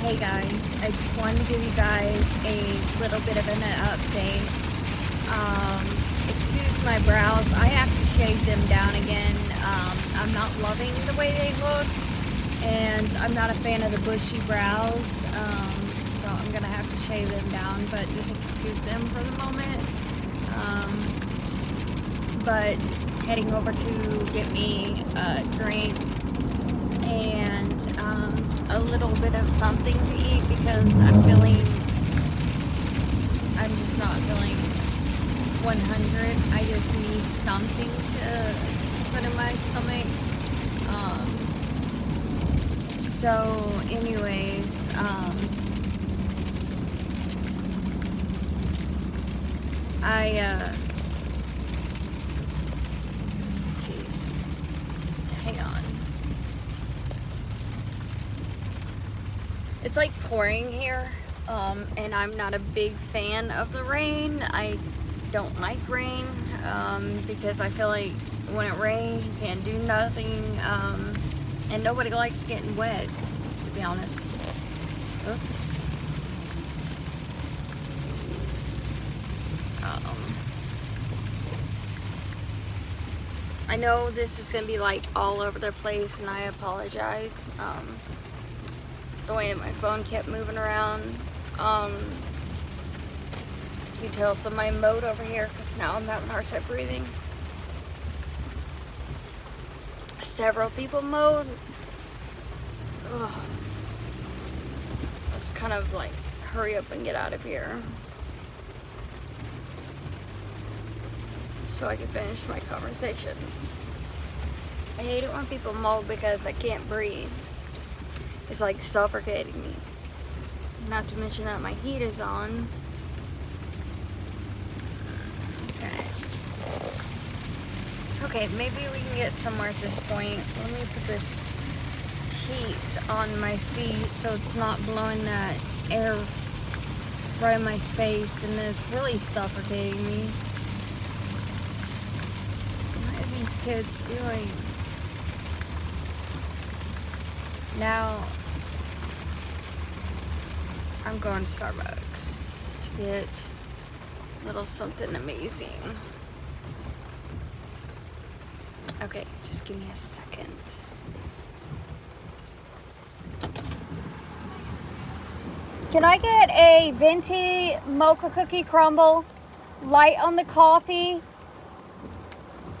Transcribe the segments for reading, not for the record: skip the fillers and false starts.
Hey guys, I just wanted to give you guys a little bit of an update. Excuse my brows. I have to shave them down again. I'm not loving the way they look, and I'm not a fan of the bushy brows, so I'm going to have to shave them down, but just excuse them for the moment. But heading over to get me a drink and a little bit of something to eat because I'm just not feeling 100. I just need something to put in my stomach. So anyways, jeez, hang on. It's like pouring here, and I'm not a big fan of the rain. I don't like rain, because I feel like when it rains, you can't do nothing, and nobody likes getting wet, to be honest. Oops. I know this is going to be like all over the place, and I apologize. The way that my phone kept moving around. You tell some of my mode over here because now I'm having a hard time breathing. Several people mode. Ugh. Let's kind of like hurry up and get out of here so I can finish my conversation. I hate it when people mold because I can't breathe. It's like suffocating me. Not to mention that my heat is on. Okay, maybe we can get somewhere at this point. Let me put this heat on my feet so it's not blowing that air right in my face, and then it's really suffocating me. What are these kids doing? Now, I'm going to Starbucks to get a little something amazing. Okay, just give me a second. Can I get a venti mocha cookie crumble, light on the coffee,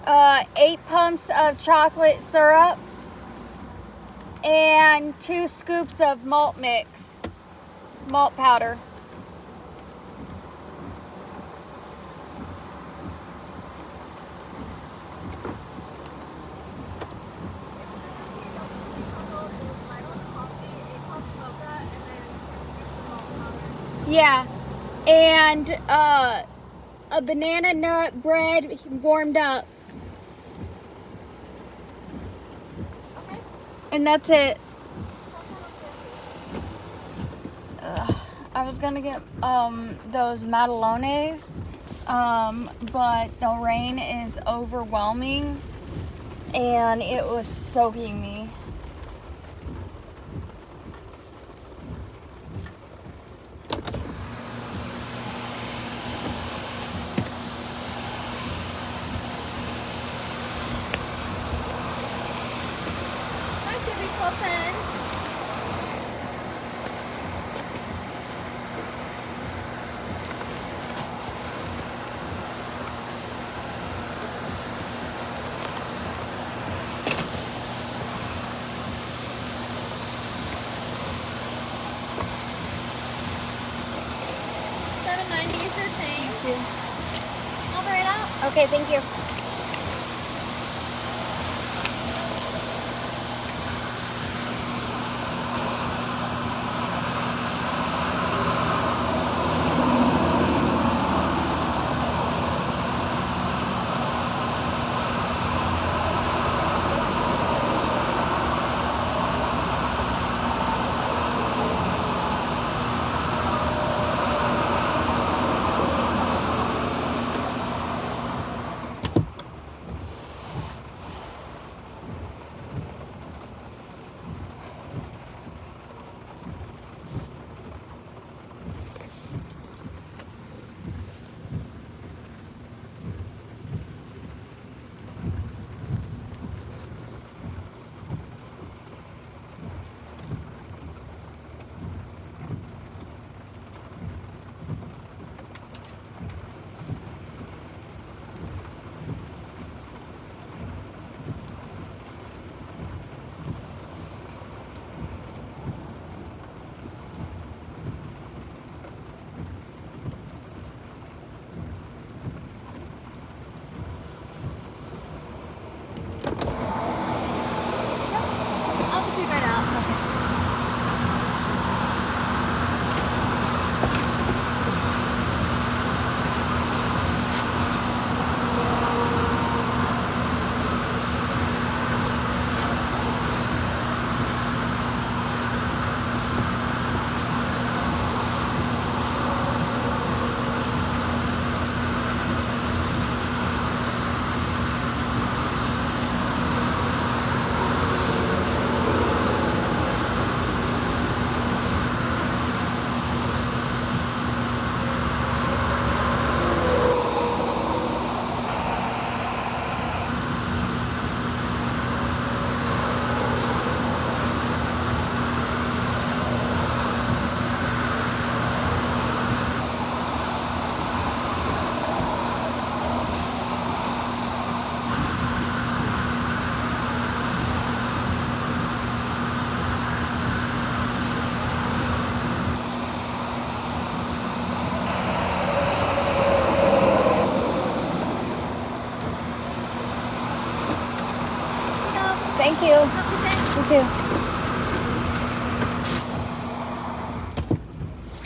8 pumps of chocolate syrup, and 2 scoops of malt powder. Yeah, and a banana nut bread warmed up. Okay. And that's it. I was gonna get those Madalones, but the rain is overwhelming and it was soaking me. Open. $7.90 is your change. Thank you. I'll bring it out. Okay, thank you.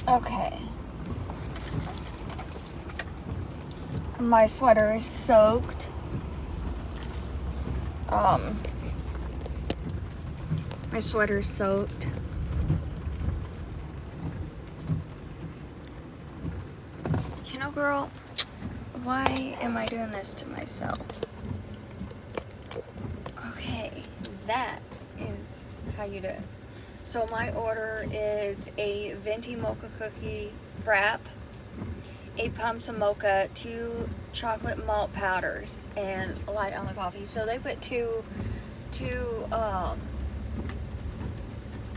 Okay. My sweater is soaked. My sweater is soaked. You know, girl, why am I doing this to myself? Okay, that is how you do it. So my order is a venti mocha cookie frap, 8 pumps of mocha, 2 chocolate malt powders, and light on the coffee. So they put two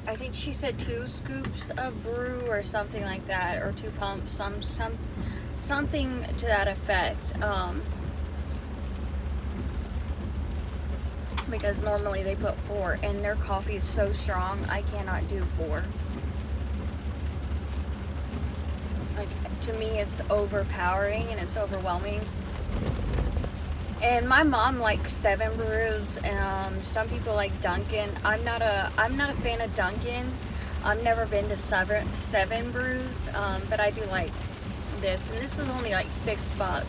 I think she said 2 scoops of brew or something like that, or 2 pumps, something to that effect. Because normally they put 4, and their coffee is so strong, I cannot do 4. Like, to me, it's overpowering and it's overwhelming. And my mom likes 7 brews. Some people like Dunkin'. I'm not a fan of Dunkin'. I've never been to 7 brews, but I do like this, and this is only like $6.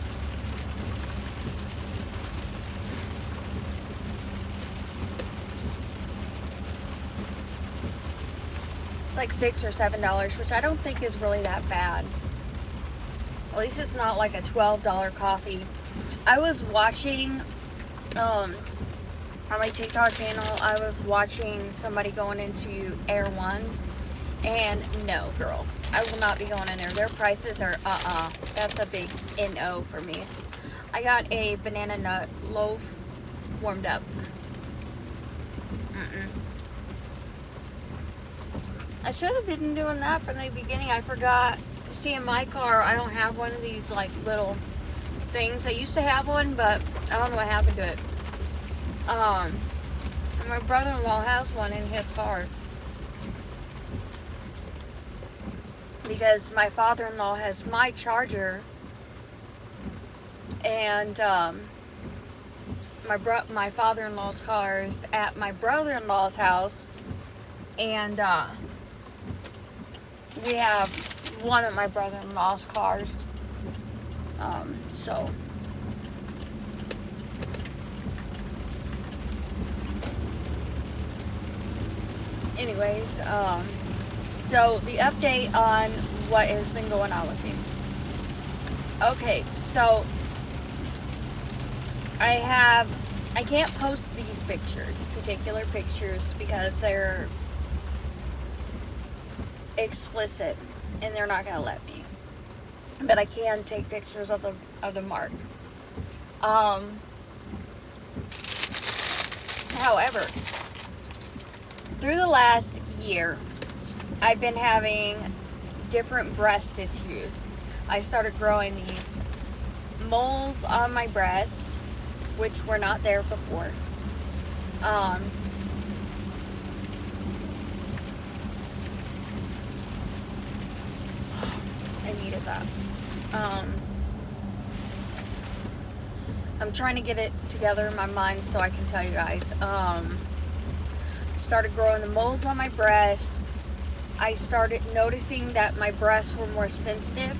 It's like $6 or $7, which I don't think is really that bad. At least it's not like a $12 coffee. I was watching, on my TikTok channel, I was watching somebody going into Air One, and no, girl, I will not be going in there. Their prices are, that's a big no for me. I got a banana nut loaf warmed up. I should have been doing that from the beginning. I forgot. See, in my car, I don't have one of these, like, little things. I used to have one, but I don't know what happened to it. And my brother-in-law has one in his car. Because my father-in-law has my charger, and my father-in-law's car is at my brother-in-law's house, and we have one of my brother-in-law's cars. So anyways, so the update on what has been going on with me. Okay, so I can't post these particular pictures, because they're explicit and they're not gonna let me. But I can take pictures of the mark. However, through the last year, I've been having different breast issues. I started growing these moles on my breast, which were not there before. I needed that. I'm trying to get it together in my mind so I can tell you guys. Started growing the moles on my breast. I started noticing that my breasts were more sensitive.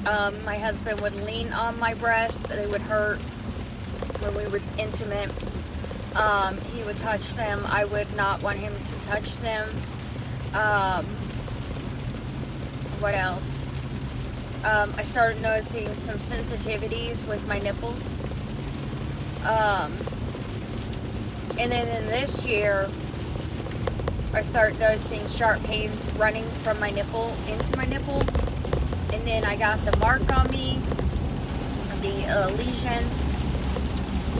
My husband would lean on my breast. They would hurt when we were intimate. He would touch them. I would not want him to touch them. What else? I started noticing some sensitivities with my nipples. And then in this year, I started noticing sharp pains running from my nipple into my nipple. And then I got the mark on me, the lesion.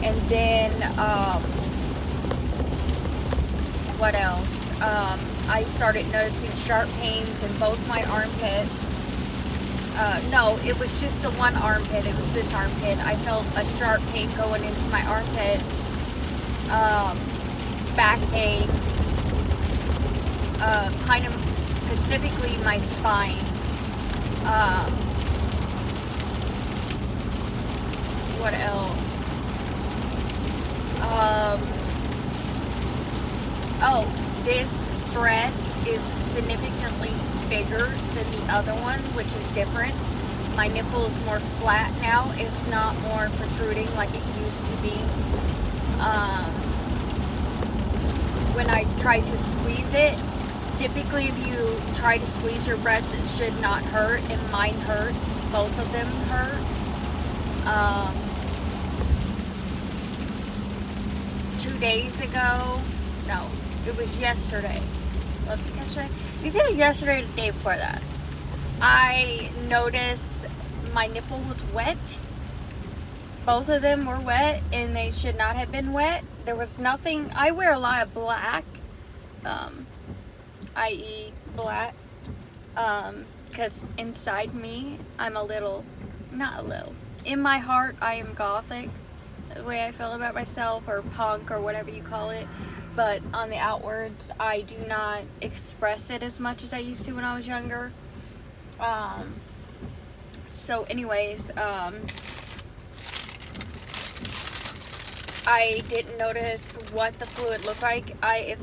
And then, what else? I started noticing sharp pains in both my armpits. No, it was just the one armpit. It was this armpit. I felt a sharp pain going into my armpit. Back pain. Kind of specifically my spine. What else? Oh, this breast is significantly bigger than the other one, which is different. My nipple is more flat now. It's not more protruding like it used to be. When I try to squeeze it, typically if you try to squeeze your breast, it should not hurt, and mine hurts. Both of them hurt. 2 days ago, no, it was yesterday. Was it yesterday? It was either yesterday or the day before that. I noticed my nipple was wet. Both of them were wet, and they should not have been wet. There was nothing. I wear a lot of black, i.e. black, because inside me, I'm a little, not a little, in my heart, I am gothic, the way I feel about myself, or punk, or whatever you call it. But on the outwards, I do not express it as much as I used to when I was younger. So anyways, I didn't notice what the fluid looked like. I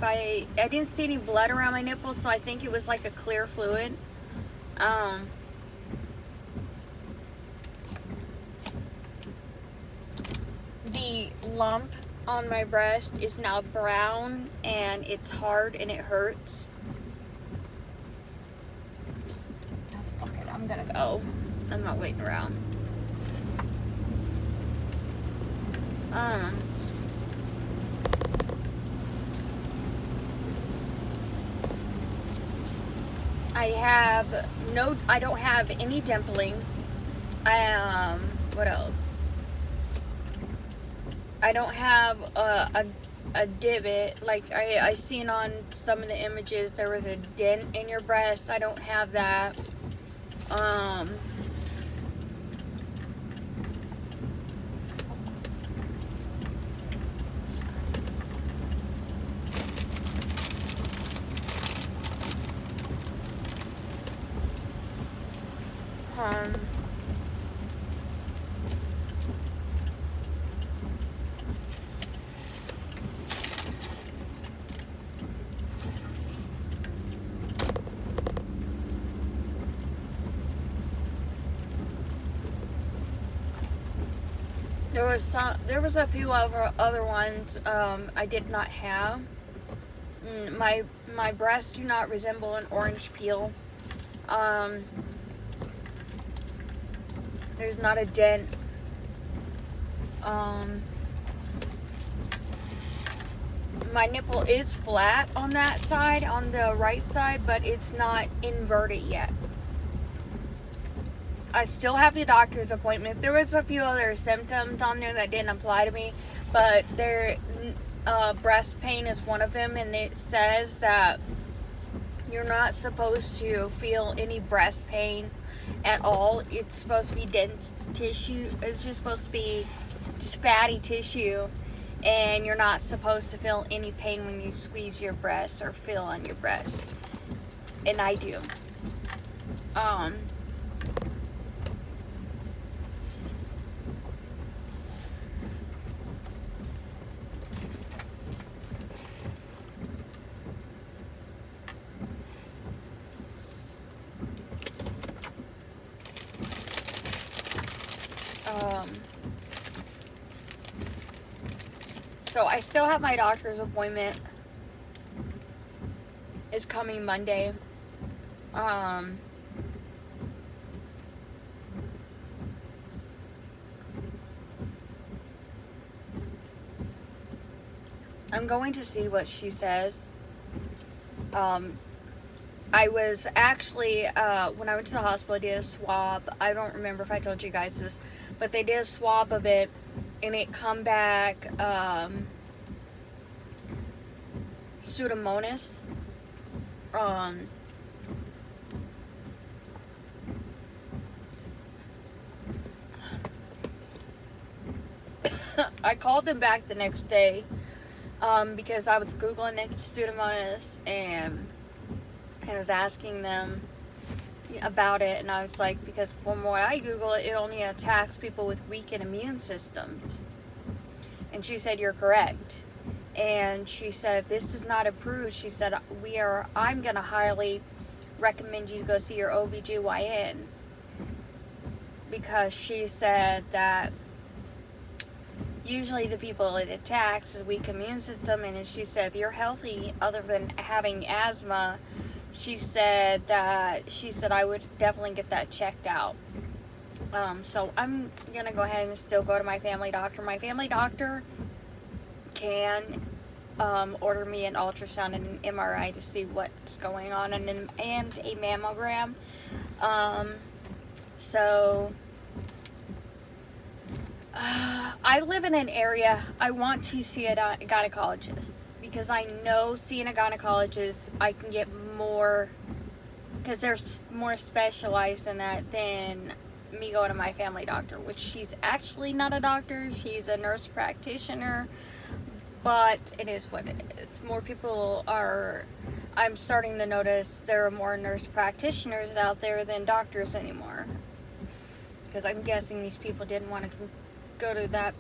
didn't see any blood around my nipples, so I think it was like a clear fluid. The lump on my breast is now brown, and it's hard and it hurts. Oh, fuck it, I'm gonna go. I'm not waiting around. I don't have any dimpling. What else? I don't have a divot. Like I seen on some of the images, there was a dent in your breast. I don't have that. There was a few other ones I did not have. My breasts do not resemble an orange peel. There's not a dent. My nipple is flat on that side, on the right side, but it's not inverted yet. I still have the doctor's appointment. There was a few other symptoms on there that didn't apply to me, but breast pain is one of them, and it says that you're not supposed to feel any breast pain at all. It's supposed to be dense tissue. It's just supposed to be just fatty tissue, and you're not supposed to feel any pain when you squeeze your breasts or feel on your breasts. And I do. So I still have my doctor's appointment. It's coming Monday. I'm going to see what she says. I was actually, when I went to the hospital, I did a swab. I don't remember if I told you guys this, but they did a swab of it, and it come back, Pseudomonas. I called them back the next day, because I was Googling Pseudomonas, and I was asking them about it, and I was like, because from what I Google, it only attacks people with weakened immune systems. And she said, you're correct. And she said, if this is not approved, she said, I'm going to highly recommend you to go see your OBGYN, because she said that usually the people it attacks is a weak immune system, and she said if you're healthy other than having asthma, she said I would definitely get that checked out. So I'm gonna go ahead and still go to my family doctor. My family doctor can order me an ultrasound and an MRI to see what's going on, and a mammogram. So I live in an area, I want to see a gynecologist, because I know seeing a gynecologist, I can get more, because they're more specialized in that than me going to my family doctor, which she's actually not a doctor, she's a nurse practitioner, but it is what it is. More people are, I'm starting to notice there are more nurse practitioners out there than doctors anymore, because I'm guessing these people didn't want to go to that,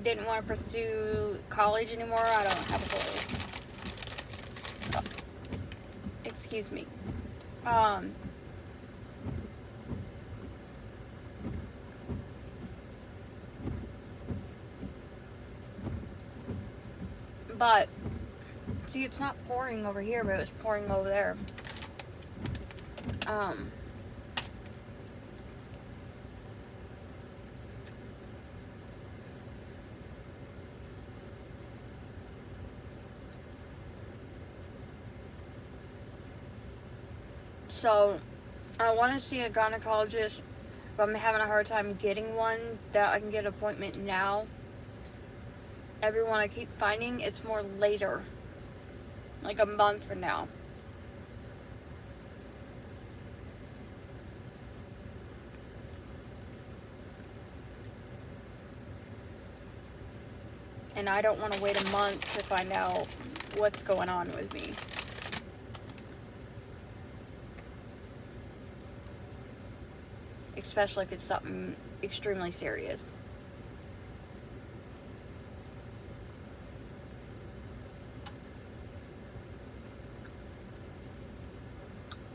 didn't want to pursue college anymore. I don't have a clue. Excuse me. But see, it's not pouring over here, but it was pouring over there. So I want to see a gynecologist, but I'm having a hard time getting one that I can get an appointment now. Everyone I keep finding, it's more later, like a month from now. And I don't want to wait a month to find out what's going on with me. Especially if it's something extremely serious.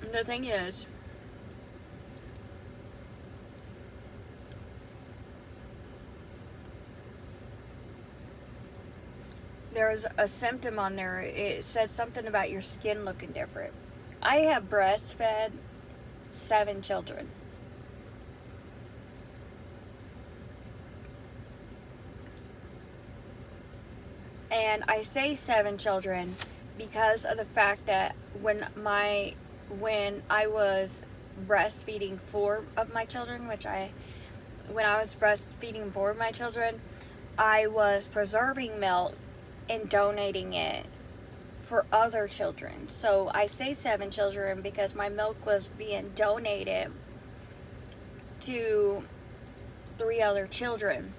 And the thing is, there's a symptom on there. It says something about your skin looking different. I have breastfed 7 children. And I say 7 children because of the fact that when I was breastfeeding 4 of my children, when I was breastfeeding 4 of my children, I was preserving milk and donating it for other children. So I say 7 children because my milk was being donated to 3 other children.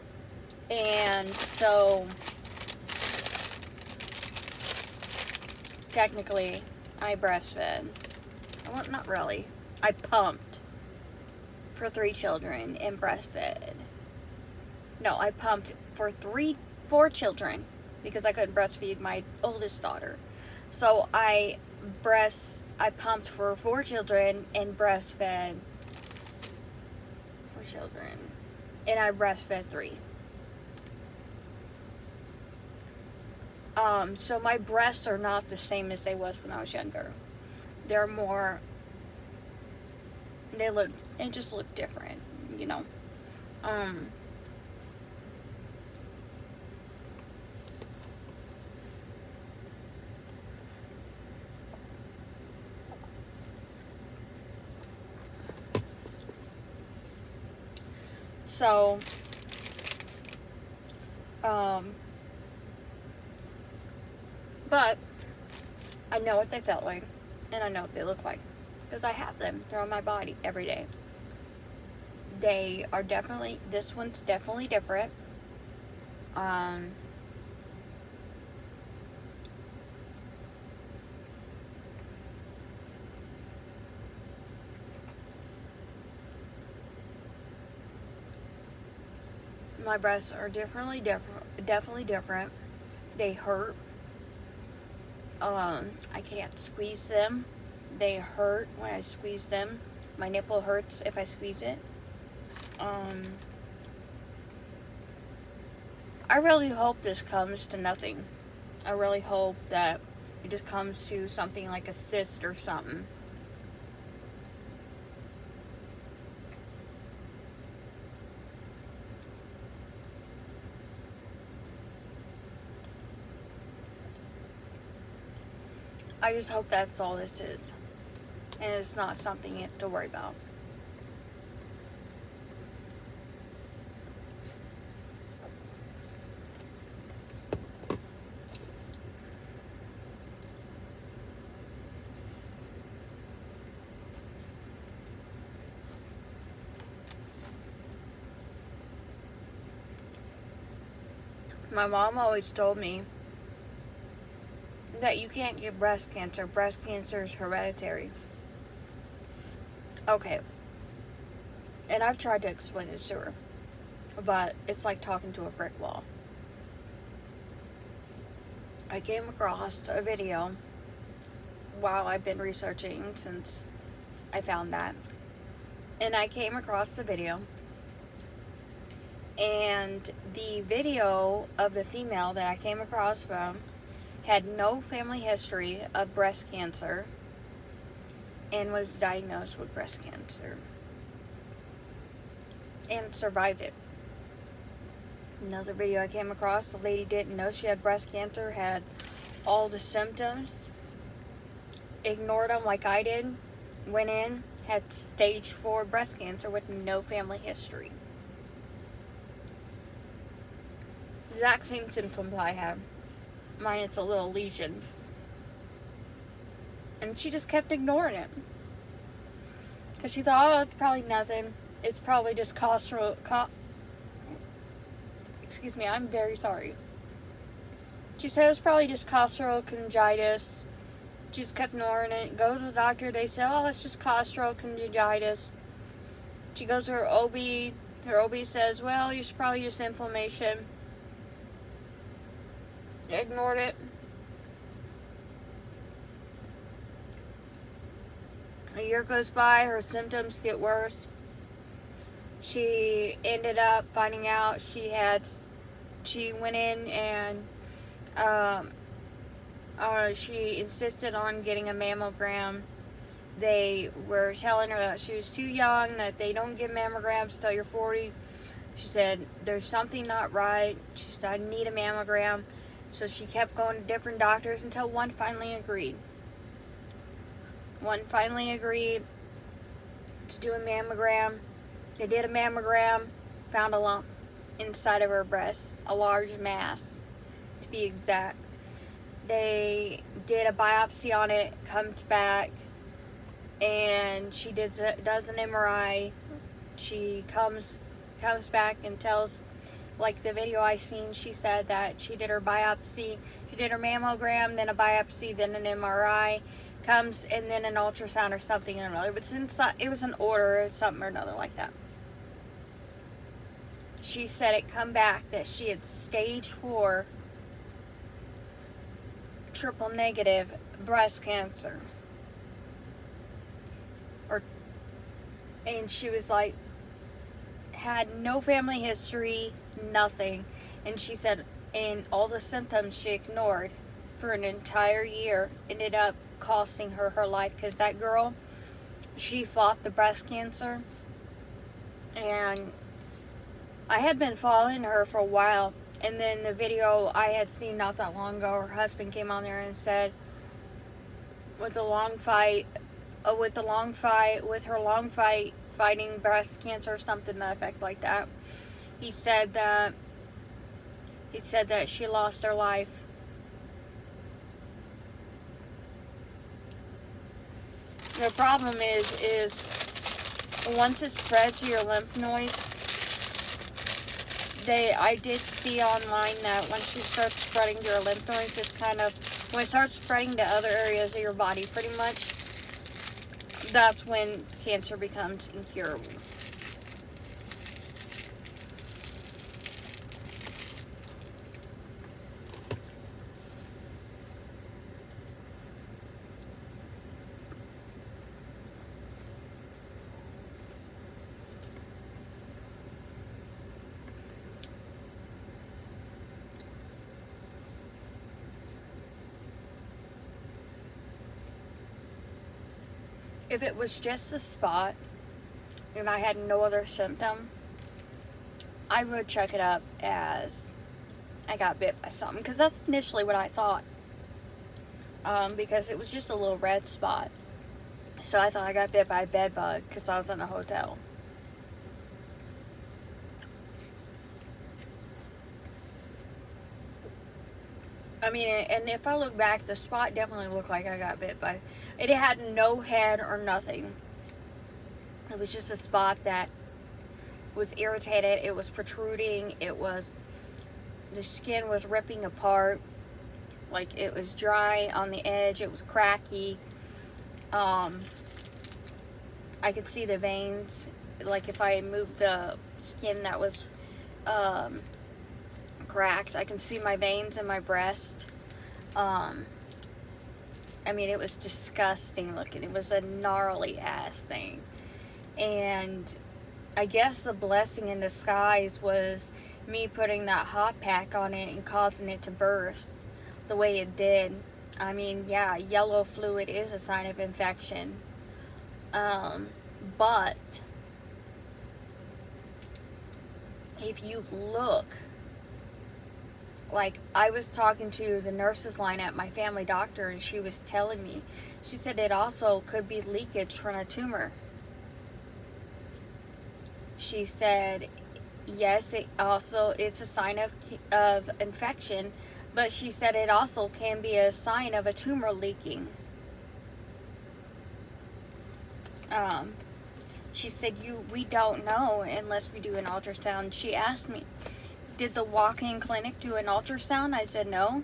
And so technically I breastfed. Well, not really. I pumped for 3 children and breastfed. No, I pumped for 4 children because I couldn't breastfeed my oldest daughter. So I pumped for 4 children and breastfed 4 children. And I breastfed 3. So my breasts are not the same as they was when I was younger. They're more, they just look different, you know. So, but I know what they felt like, and I know what they look like, because I have them. They're on my body every day. They are definitely, this one's definitely different. My breasts are definitely different. They hurt. I can't squeeze them. they hurt when I squeeze them. My nipple hurts if I squeeze it. I really hope this comes to nothing. I really hope that it just comes to something like a cyst or something. I just hope that's all this is. And it's not something to worry about. My mom always told me that you can't get breast cancer. Breast cancer is hereditary. Okay. And I've tried to explain it to her. But it's like talking to a brick wall. I came across a video while I've been researching since I found that. And I came across the video. And the video of the female that I came across from had no family history of breast cancer and was diagnosed with breast cancer and survived it. Another video I came across, the lady didn't know she had breast cancer, had all the symptoms, ignored them like I did, went in, had stage 4 breast cancer with no family history. Exact same symptoms I have. Minus a little lesion. And she just kept ignoring it. Because she thought, oh, it's probably nothing. It's probably just excuse me, I'm very sorry. She said it's probably just costocongitis. She just kept ignoring it. Go to the doctor, they said, oh, it's just costocongitis. She goes to her OB. Her OB says, well, it's probably just inflammation. Ignored it. A year goes by, her symptoms get worse. She ended up finding out she went in and she insisted on getting a mammogram. They were telling her that she was too young, that they don't give mammograms till you're 40. She said, there's something not right. She said, I need a mammogram. So she kept going to different doctors until one finally agreed. One finally agreed to do a mammogram. They did a mammogram, found a lump inside of her breast, a large mass, to be exact. They did a biopsy on it, comes back, and she does an MRI. She comes back and tells, like the video I seen, she said that she did her biopsy, she did her mammogram, then a biopsy, then an MRI, comes, and then an ultrasound or something or another. But since it was an order or something or another like that. She said it come back that she had stage 4 triple negative breast cancer. And she was like, had no family history, nothing. And she said, and all the symptoms she ignored for an entire year ended up costing her her life. Because that girl, she fought the breast cancer. And I had been following her for a while. And then the video I had seen not that long ago, her husband came on there and said, with her long fight, fighting breast cancer or something to that effect like that. He said that she lost her life. The problem is once it spreads to your lymph nodes, I did see online that once you start spreading to your lymph nodes, it's kind of, when it starts spreading to other areas of your body pretty much, that's when cancer becomes incurable. if it was just a spot and I had no other symptom, I would check it up as I got bit by something, because that's initially what I thought. Because it was just a little red spot. So I thought I got bit by a bed bug because I was in a hotel. I mean, and if I look back, the spot definitely looked like I got bit by. It had no head or nothing. It was just a spot that was irritated. It was protruding. The skin was ripping apart. Like, it was dry on the edge. It was cracky. I could see the veins. Like, if I moved the skin that was cracked, I can see my veins in my breast. I mean, it was disgusting looking. It was a gnarly ass thing. And I guess the blessing in disguise was me putting that hot pack on it and causing it to burst the way it did. I mean, yeah, yellow fluid is a sign of infection. But if you look, like, I was talking to the nurses line at my family doctor, and she was telling me, she said it also could be leakage from a tumor. She said, yes, it's a sign of infection, but she said it also can be a sign of a tumor leaking. She said, we don't know unless we do an ultrasound. She asked me, did the walk-in clinic do an ultrasound? I said, no.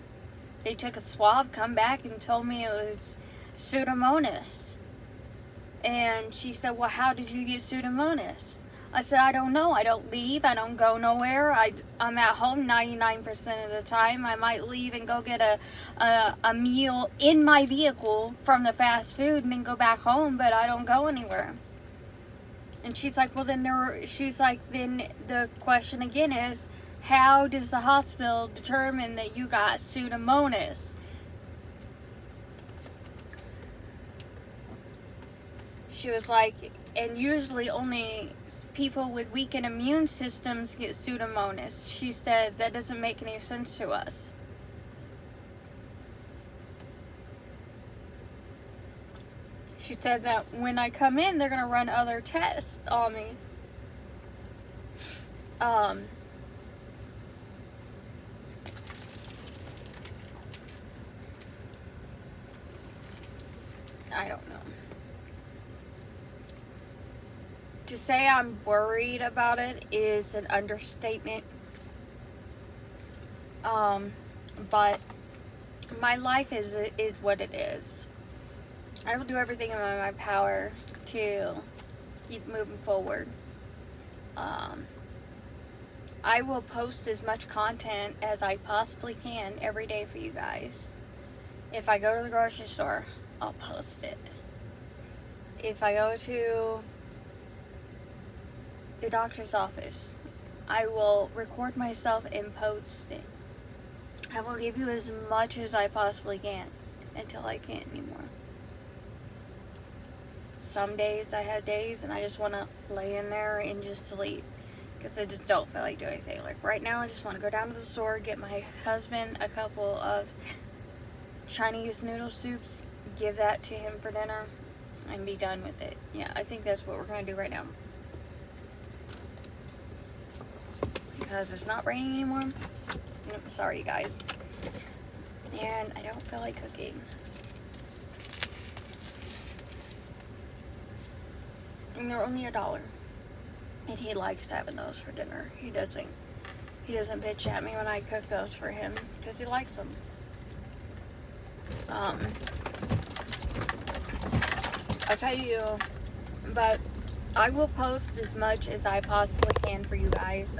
They took a swab, come back, and told me it was Pseudomonas. And she said, well, how did you get Pseudomonas? I said, I don't know. I don't leave. I don't go nowhere. I'm at home 99% of the time. I might leave and go get a meal in my vehicle from the fast food and then go back home, but I don't go anywhere. And she's like, well, then then the question again is, how does the hospital determine that you got Pseudomonas? She was like, and usually only people with weakened immune systems get Pseudomonas. She said, that doesn't make any sense to us. She said that when I come in, they're going to run other tests on me. I don't know. To say I'm worried about it is an understatement. But my life is what it is. I will do everything in my power to keep moving forward. I will post as much content as I possibly can every day for you guys. If I go to the grocery store, I'll post it. If I go to the doctor's office, I will record myself and post it. I will give you as much as I possibly can until I can't anymore. Some days I have days and I just want to lay in there and just sleep because I just don't feel like doing anything. Like right now I just want to go down to the store, get my husband a couple of Chinese noodle soups, give that to him for dinner, and be done with it. Yeah, I think that's what we're going to do right now. Because it's not raining anymore. Sorry, you guys. And I don't feel like cooking. And they're only $1. And he likes having those for dinner. He doesn't bitch at me when I cook those for him because he likes them. I'll tell you, but I will post as much as I possibly can for you guys.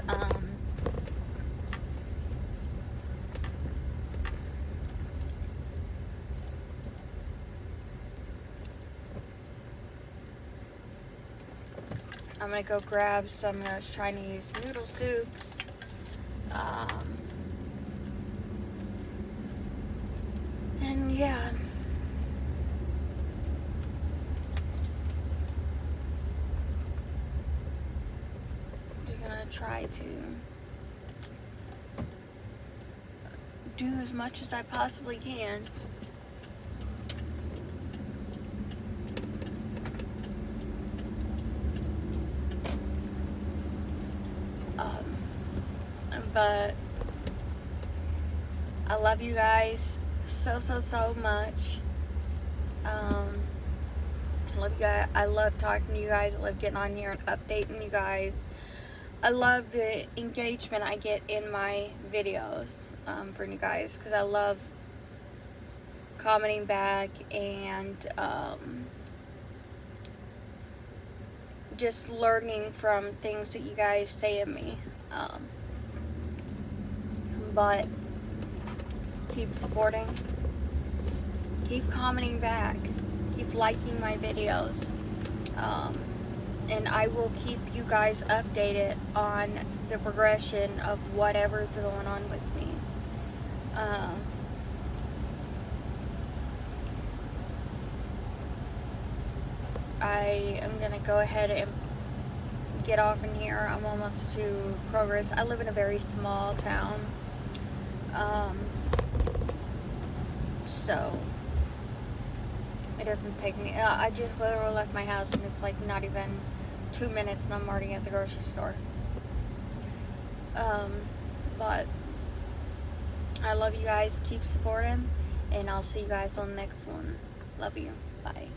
I'm gonna go grab some of those Chinese noodle soups. And yeah. try to do as much as I possibly can. But I love you guys so much. I love you guys. I love talking to you guys. I love getting on here and updating you guys. I love the engagement I get in my videos for you guys, because I love commenting back and just learning from things that you guys say to me. But keep supporting, keep commenting back, keep liking my videos, and I will keep you guys updated on the progression of whatever's going on with me. I am gonna go ahead and get off in here. I'm almost to Kroger's. I live in a very small town. So it doesn't take me, I just literally left my house and it's like not even 2 minutes and I'm already at the grocery store. But I love you guys, keep supporting, and I'll see you guys on the next one. Love you, bye.